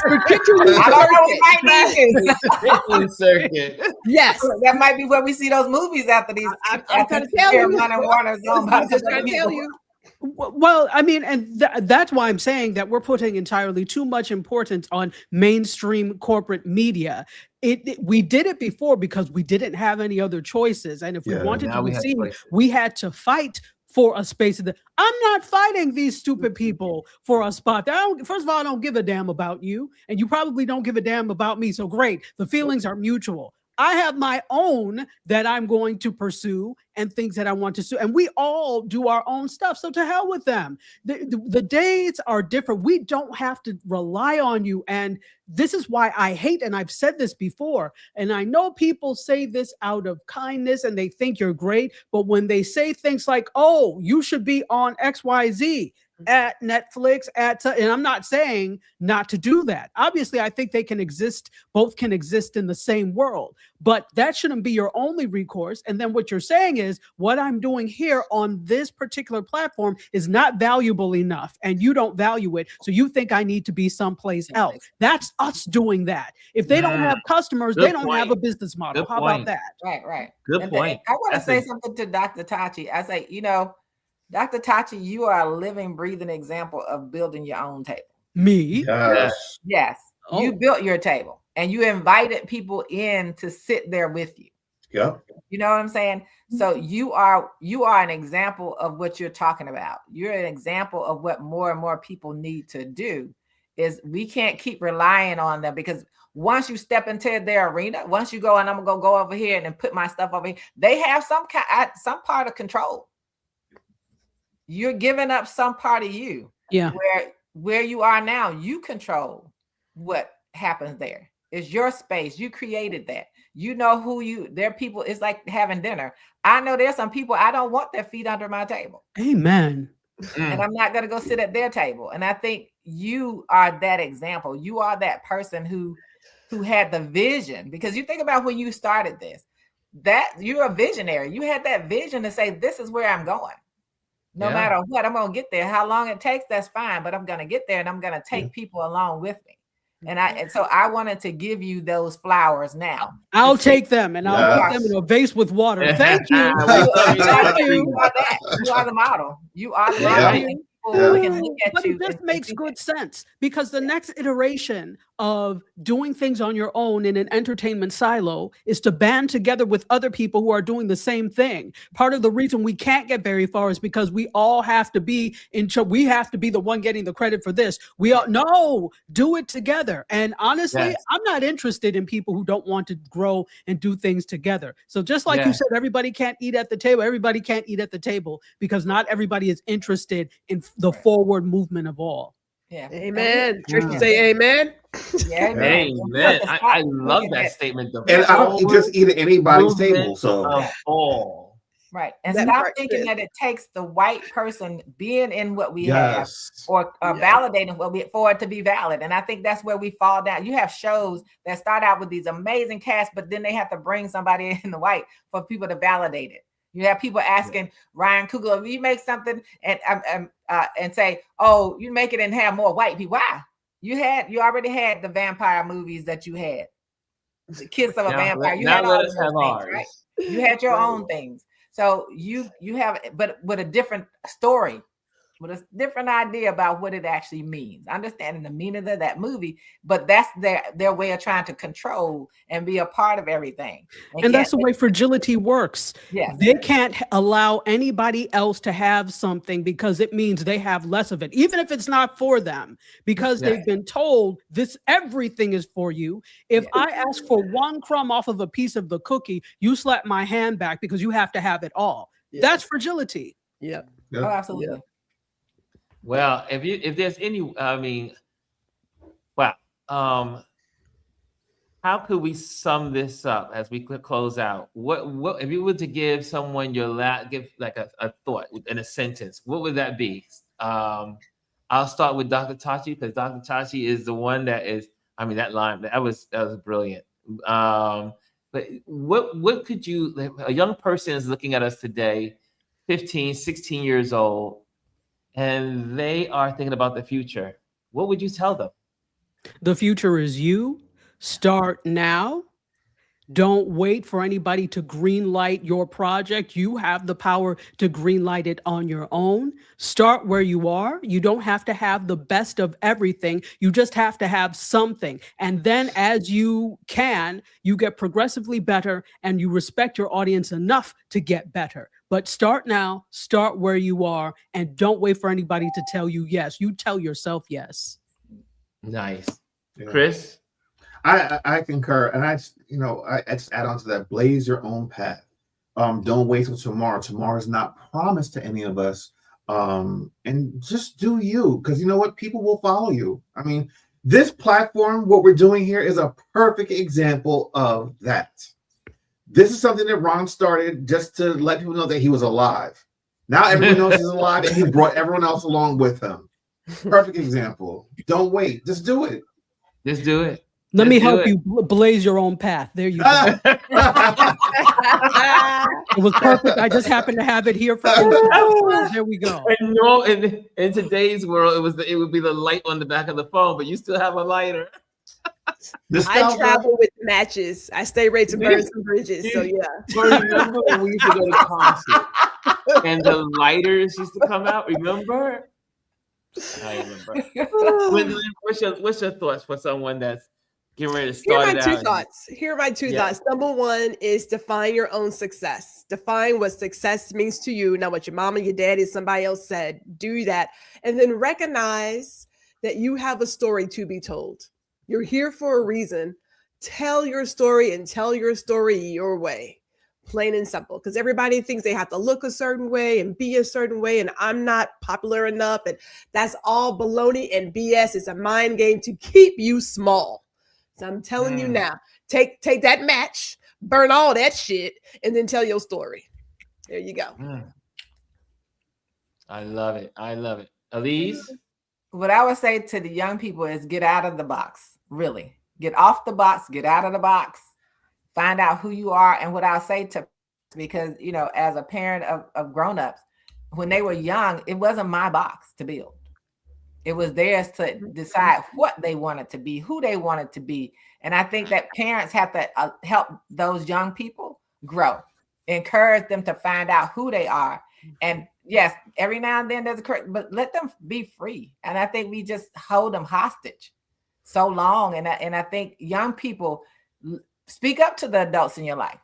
Speaker 4: the
Speaker 1: Chitlin Circuit.
Speaker 4: Yes,
Speaker 5: that might be where we see those movies after these.
Speaker 4: I'm trying to tell you.
Speaker 5: I'm
Speaker 4: just trying to tell you.
Speaker 3: Well, I mean, and that's why I'm saying that we're putting entirely too much importance on mainstream corporate media. We did it before because we didn't have any other choices, and if we wanted to be seen, we had to fight for a space. I'm not fighting these stupid people for a spot. First of all, I don't give a damn about you, and you probably don't give a damn about me. So great, the feelings are mutual. I have my own that I'm going to pursue and things that I want to do. And we all do our own stuff. So to hell with them. The days are different. We don't have to rely on you. And this is why I hate, and I've said this before, and I know people say this out of kindness and they think you're great. But when they say things like, oh, you should be on XYZ, at Netflix, and I'm not saying not to do that. Obviously, I think they can exist, both can exist in the same world, but that shouldn't be your only recourse. And then what you're saying is what I'm doing here on this particular platform is not valuable enough, and you don't value it. So you think I need to be someplace else. That's us doing that. If they don't have customers, they don't have a business model. How about that?
Speaker 5: Right.
Speaker 1: Good point.
Speaker 5: I want to say something to Dr. Tachi. I say, Dr. Tachi, you are a living, breathing example of building your own table.
Speaker 3: Me?
Speaker 5: Yes. Oh. You built your table and you invited people in to sit there with you.
Speaker 2: Yep.
Speaker 5: You know what I'm saying? So you are an example of what you're talking about. You're an example of what more and more people need to do. Is we can't keep relying on them, because once you step into their arena, once you go and I'm gonna go over here and then put my stuff over here, they have some part of control. You're giving up some part of you.
Speaker 3: Yeah.
Speaker 5: Where you are now, you control what happens there. It's your space. You created that. You know there are people, it's like having dinner. I know there's some people I don't want their feet under my table.
Speaker 3: Amen.
Speaker 5: And I'm not going to go sit at their table. And I think you are that example. You are that person who had the vision, because you think about when you started this, that you're a visionary. You had that vision to say, this is where I'm going. No matter what, I'm going to get there. How long it takes, that's fine. But I'm going to get there and I'm going to take people along with me. And so I wanted to give you those flowers now.
Speaker 3: I'll take them and I'll put them in a vase with water. Thank you.
Speaker 5: You are the model. You are the model. people
Speaker 2: Yeah.
Speaker 5: can look at
Speaker 3: But
Speaker 5: you.
Speaker 3: it just
Speaker 5: and
Speaker 3: makes
Speaker 5: see
Speaker 3: good sense because the next iteration of doing things on your own in an entertainment silo is to band together with other people who are doing the same thing. Part of the reason we can't get very far is because we all have to be we have to be the one getting the credit for this. We all no, do it together. And honestly,
Speaker 1: Yes.
Speaker 3: I'm not interested in people who don't want to grow and do things together. So just like you
Speaker 1: Yeah.
Speaker 3: said, everybody can't eat at the table. Everybody can't eat at the table because not everybody is interested in the forward movement of all.
Speaker 5: Yeah.
Speaker 4: Amen. Tristan
Speaker 2: Yeah.
Speaker 4: say amen.
Speaker 5: Yeah, amen.
Speaker 1: Amen. I love that statement. The
Speaker 2: And I don't
Speaker 1: forward
Speaker 2: just eat at anybody's
Speaker 1: movement
Speaker 2: table. So
Speaker 1: of all.
Speaker 5: Right. And
Speaker 4: That
Speaker 5: stop
Speaker 4: part,
Speaker 5: thinking
Speaker 4: Chris.
Speaker 5: that it takes the white person being in what we have
Speaker 2: yes.
Speaker 5: or
Speaker 4: Yeah.
Speaker 5: validating what we for it to be valid. And I think that's where we fall down. You have shows that start out with these amazing casts, but then they have to bring somebody in the white for people to validate it. You have people asking Ryan Coogler, if you make something and say, "Oh, you make it and have more white people." Why? You already had the vampire movies that you had. The Kiss of a Vampire. You had
Speaker 1: now
Speaker 5: all
Speaker 1: let
Speaker 5: of
Speaker 1: us
Speaker 5: those
Speaker 1: have
Speaker 5: things,
Speaker 1: ours.
Speaker 5: right? You had your own things. So you have, but with a different story, with a different idea about what it actually means, understanding the meaning of that movie, but that's their way of trying to control and be a part of everything.
Speaker 3: And that's the way fragility works.
Speaker 5: Yeah.
Speaker 3: They can't allow anybody else to have something because it means they have less of it, even if it's not for them, because
Speaker 1: Yeah.
Speaker 3: they've been told this, everything is for you. If I ask for one crumb off of a piece of the cookie, you slap my hand back because you have to have it all.
Speaker 4: Yeah.
Speaker 3: That's fragility.
Speaker 4: Yep.
Speaker 5: Oh, absolutely.
Speaker 1: Well, if there's any, I mean, wow. How could we sum this up as we close out? What if you were to give someone give like a thought in a sentence? What would that be? I'll start with Dr. Tachi because Dr. Tachi is the one that is. I mean, that line that was brilliant. But what could you? A young person is looking at us today, 15, 16 years old, and they are thinking about the future. What would you tell them?
Speaker 3: The future is you. Start now. Don't wait for anybody to green light your project. You have the power to green light it on your own. Start where you are. You don't have to have the best of everything. You just have to have something. And then as you can, you get progressively better and you respect your audience enough to get better. But start now, start where you are, and don't wait for anybody to tell you yes. You tell yourself yes.
Speaker 1: Nice.
Speaker 2: Yeah.
Speaker 1: Chris?
Speaker 2: I concur, and I just add on to that: blaze your own path. Don't wait till tomorrow. Tomorrow is not promised to any of us. And just do you, because you know what? People will follow you. I mean, this platform, what we're doing here, is a perfect example of that. This is something that Ron started just to let people know that he was alive. Now everyone else is alive, and he brought everyone else along with him. Perfect example. Don't wait. Just do it.
Speaker 1: Just do it.
Speaker 3: Let
Speaker 1: Just
Speaker 3: me
Speaker 1: do
Speaker 3: help
Speaker 1: it.
Speaker 3: you blaze your own path. There you go. It was perfect. I just happened to have it here for instance. There we go.
Speaker 1: And no, in today's world, it would be the light on the back of the phone, but you still have a lighter.
Speaker 4: I
Speaker 2: Nostalgia.
Speaker 4: travel with matches. I stay ready to burn some bridges. So yeah.
Speaker 1: But remember when we used to go to concerts and the lighters used to come out? Remember? I remember. Gwendolyn, what's your thoughts for someone that's getting ready to
Speaker 4: Here are
Speaker 1: start
Speaker 4: my
Speaker 1: it
Speaker 4: two
Speaker 1: out?
Speaker 4: thoughts. Here are my two
Speaker 1: Yeah.
Speaker 4: thoughts. Number one is define your own success. Define what success means to you, not what your mom and your daddy, somebody else said. Do that. And then recognize that you have a story to be told. You're here for a reason. Tell your story and tell your story your way. Plain and simple. Because everybody thinks they have to look a certain way and be a certain way. And I'm not popular enough. And that's all baloney and BS. It's a mind game to keep you small. So I'm telling you now, take that match, burn all that shit, and then tell your story. There you go.
Speaker 1: I love it. I love it. Elise?
Speaker 5: What I would say to the young people is get out of the box. Really. Get off the box, get out of the box, find out who you are. And what I'll say to, because, you know, as a parent of grown-ups, when they were young, it wasn't my box to build. It was theirs to decide what they wanted to be, who they wanted to be. And I think that parents have to help those young people grow, encourage them to find out who they are and Yes, every now and then there's a correct, but let them be free. And I think we just hold them hostage so long. And I think young people, speak up to the adults in your life.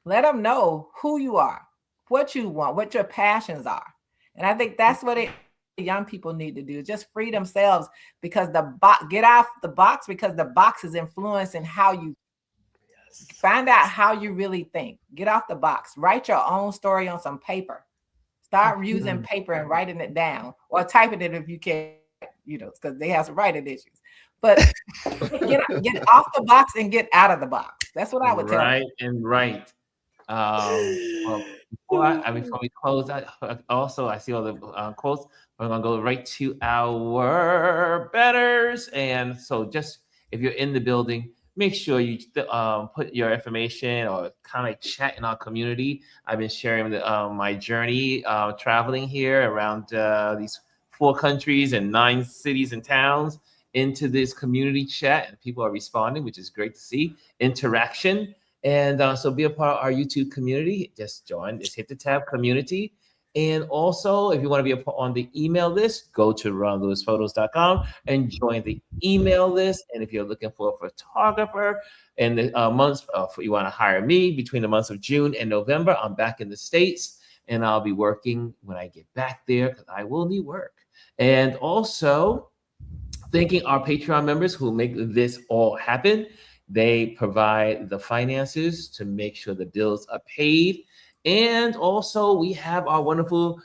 Speaker 5: Let them know who you are, what you want, what your passions are. And I think that's what young people need to do, just free themselves, because get off the box, because the box is influencing how you find out how you really think. Get off the box, write your own story on some paper. Start using paper and writing it down, or typing it if you can, because they have some writing issues. But get off the box and get out of the box. That's what I would tell you.
Speaker 1: Right and right. Well, before we close out, also I see all the quotes. We're gonna go right to our betters, and so just if you're in the building, make sure you put your information or kind of chat in our community. I've been sharing my journey traveling here around these 4 countries and 9 cities and towns into this community chat, and people are responding, which is great to see. Interaction. And so be a part of our YouTube community. Just join, just hit the tab community. And also, if you want to be on the email list, go to ronlewisphotos.com and join the email list. And if you're looking for a photographer in the months, you want to hire me between the months of June and November, I'm back in the States, and I'll be working when I get back there, because I will need work. And also, thanking our Patreon members who make this all happen. They provide the finances to make sure the bills are paid. And also, we have our wonderful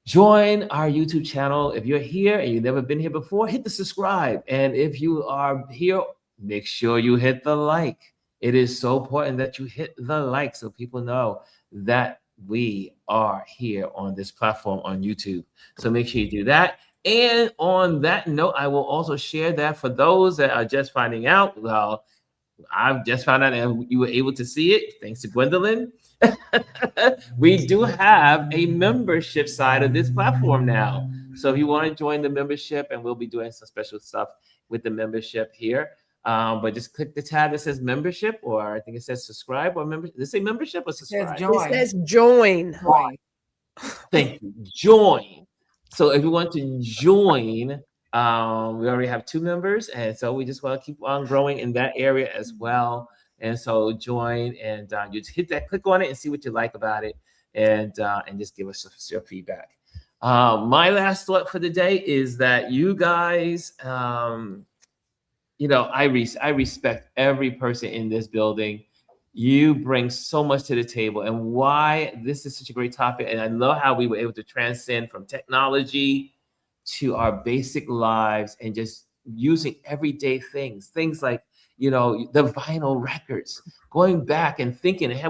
Speaker 1: join our YouTube channel. If you're here and you've never been here before, hit the subscribe. And if you are here, make sure you hit the like. It is so important that you hit the like so people know that we are here on this platform on YouTube. So make sure you do that. And on that note, I will also share that for those that are just finding out, well, I've just found out and you were able to see it, thanks to Gwendolyn. We do have a membership side of this platform now. So if you want to join the membership, and we'll be doing some special stuff with the membership here, but just click the tab that says membership, or I think it says subscribe or membership. Does it say membership or subscribe?
Speaker 4: It says join.
Speaker 1: Thank you. Join. So if you want to join, we already have 2 members, and so we just want to keep on growing in that area as well. And so join, and you just hit that, click on it, and see what you like about it, and just give us your feedback. My last thought for the day is that you guys, I respect every person in this building. You bring so much to the table, and why this is such a great topic. And I love how we were able to transcend from technology to our basic lives, and just using everyday things like, the vinyl records, going back and thinking. And I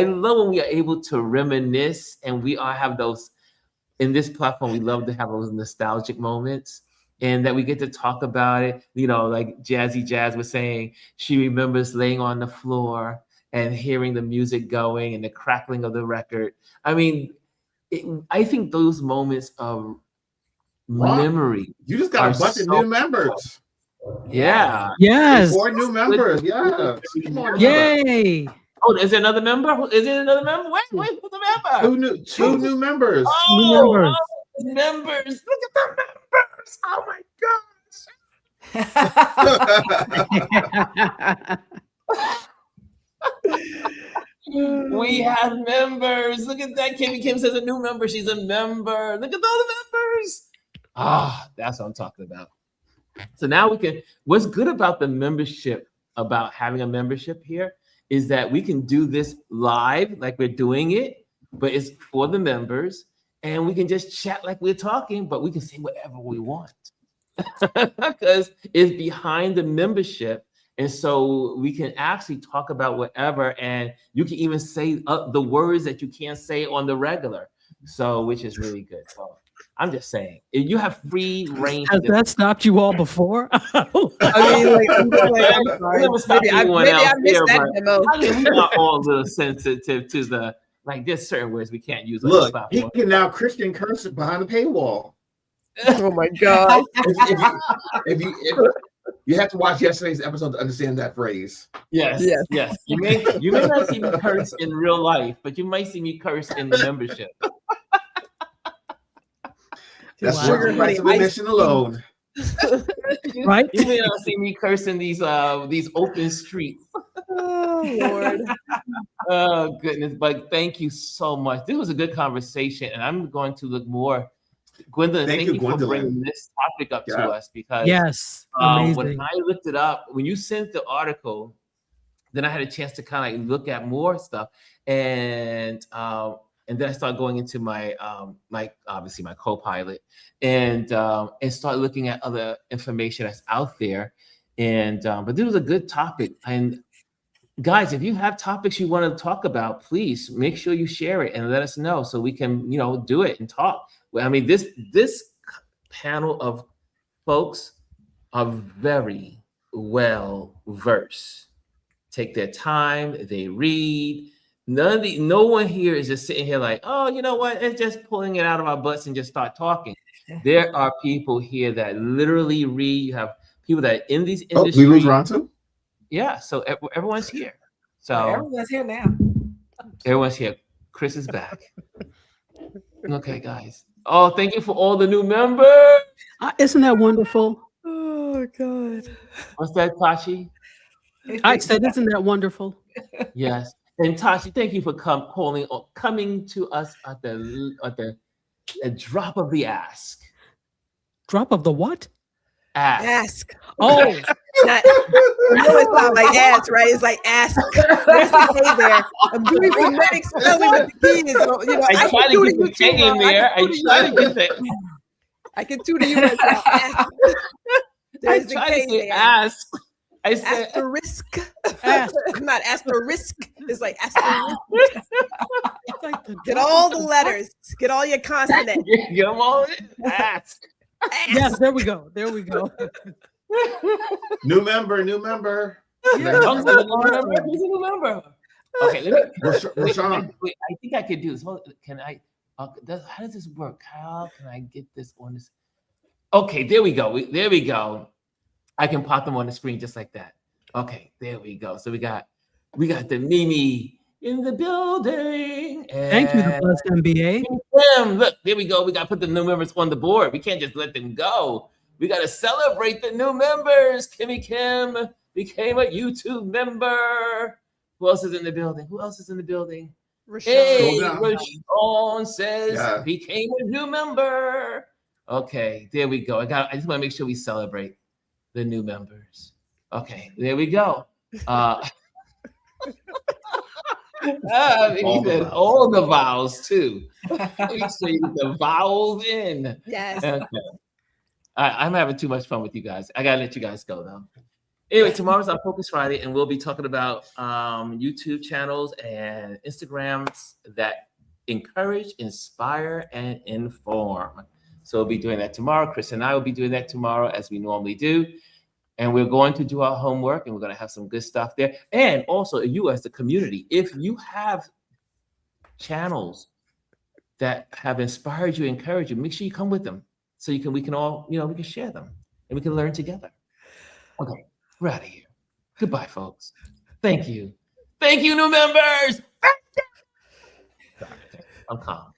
Speaker 1: love when we are able to reminisce, and we all have those in this platform. We love to have those nostalgic moments, and that we get to talk about it. Like Jazzy Jazz was saying, she remembers laying on the floor and hearing the music going and the crackling of the record. I mean, I think those moments of memory.
Speaker 2: You just got a bunch of new members.
Speaker 1: Yeah.
Speaker 3: Yes.
Speaker 2: 4 new members. Yeah.
Speaker 3: Yay.
Speaker 1: Oh, is there another member? Is there another member? Wait, who's the member?
Speaker 2: Two new members.
Speaker 1: Oh, members. Look at the members. Oh my gosh. We have members. Look at that. Kimmy Kim says a new member. She's a member. Look at all the members. That's what I'm talking about. So now what's good about the membership, about having a membership here, is that we can do this live like we're doing it, but it's for the members, and we can just chat like we're talking, but we can say whatever we want because it's behind the membership. And so we can actually talk about whatever, and you can even say the words that you can't say on the regular. So, which is really good. So I'm just saying, if you have free reign.
Speaker 3: Has that stopped you all before?
Speaker 4: I'm sorry. Maybe I missed that memo.
Speaker 1: We are all a little sensitive to there's certain words we can't use.
Speaker 2: Look, he can now Christian curse behind the paywall.
Speaker 4: Oh my God.
Speaker 2: If you have to watch yesterday's episode to understand that phrase.
Speaker 1: Yes. You may not see me curse in real life, but you might see me curse in the membership.
Speaker 2: That's
Speaker 3: Wow.
Speaker 2: worth the price of admission alone.
Speaker 3: Right?
Speaker 1: You may not see me cursing these open streets.
Speaker 4: Oh Lord.
Speaker 1: Oh goodness, but thank you so much. This was a good conversation, and I'm going to look more. Gwendolyn, thank you for bringing this topic up to us, because
Speaker 3: Yes,
Speaker 1: when
Speaker 3: amazing.
Speaker 1: I looked it up, when you sent the article, then I had a chance to kind of look at more stuff, and then I started going into my obviously my Copilot, and start looking at other information that's out there, and but this was a good topic. And guys, if you have topics you want to talk about, please make sure you share it and let us know so we can, do it and talk. Well, I mean, this panel of folks are very well versed. Take their time, they read. No one here is just sitting here like, oh, you know what? It's just pulling it out of our butts and just start talking. There are people here that literally read. You have people that are in these industries.
Speaker 2: We lose Ron too?
Speaker 1: Yeah, so everyone's here. So
Speaker 5: everyone's here now.
Speaker 1: Everyone's here. Chris is back. Okay, guys. Oh, thank you for all the new members.
Speaker 3: Isn't that wonderful?
Speaker 4: Oh God.
Speaker 1: What's that, Tashi?
Speaker 3: I said, isn't that wonderful?
Speaker 1: Yes. And Tashi, thank you for coming to us at the drop of the ask.
Speaker 3: Drop of the what?
Speaker 4: Ask.
Speaker 3: Oh,
Speaker 4: Not, it's not like ask, right? It's like ask. There's the K there. I'm doing phonetic spelling with the keys. So,
Speaker 1: I try to get the K in there. I try to get that.
Speaker 4: I can tutor you right now. Ask. There's the K there.
Speaker 1: Ask. I said
Speaker 4: asterisk.
Speaker 3: ask.
Speaker 4: Not asterisk. It's like asterisk.
Speaker 3: It's like the
Speaker 4: Get all the letters. Get all your consonants.
Speaker 1: Get them all in. Ask.
Speaker 3: Yes, there we go. There we go.
Speaker 2: New member.
Speaker 3: Yeah.
Speaker 1: Who's a new member? Okay, let me.
Speaker 2: Rashawn.
Speaker 1: Wait, I think I could do this. Can I? How does this work? How can I get this on this? Okay, there we go. There we go. I can pop them on the screen just like that. Okay, there we go. So we got the Mimi in the building.
Speaker 3: Thank you, the Plus MBA.
Speaker 1: Look, there we go. We got to put the new members on the board. We can't just let them go. We got to celebrate the new members. Kimmy Kim became a YouTube member. Who else is in the building? Hey, Rashawn says became a new member. Okay, there we go. I just want to make sure we celebrate the new members. Okay, there we go. He said all the vowels too. Make sure you get the vowels in.
Speaker 4: Yes.
Speaker 1: Okay. I'm having too much fun with you guys. I gotta let you guys go though. Anyway, tomorrow's our Focus Friday, and we'll be talking about YouTube channels and Instagrams that encourage, inspire, and inform. So we'll be doing that tomorrow. Chris and I will be doing that tomorrow as we normally do. And we're going to do our homework, and we're going to have some good stuff there. And also, you as the community, if you have channels that have inspired you, encouraged you, make sure you come with them so we can all, we can share them and we can learn together. Okay, we're out of here. Goodbye, folks. Thank you. Thank you, new members. I'm calm.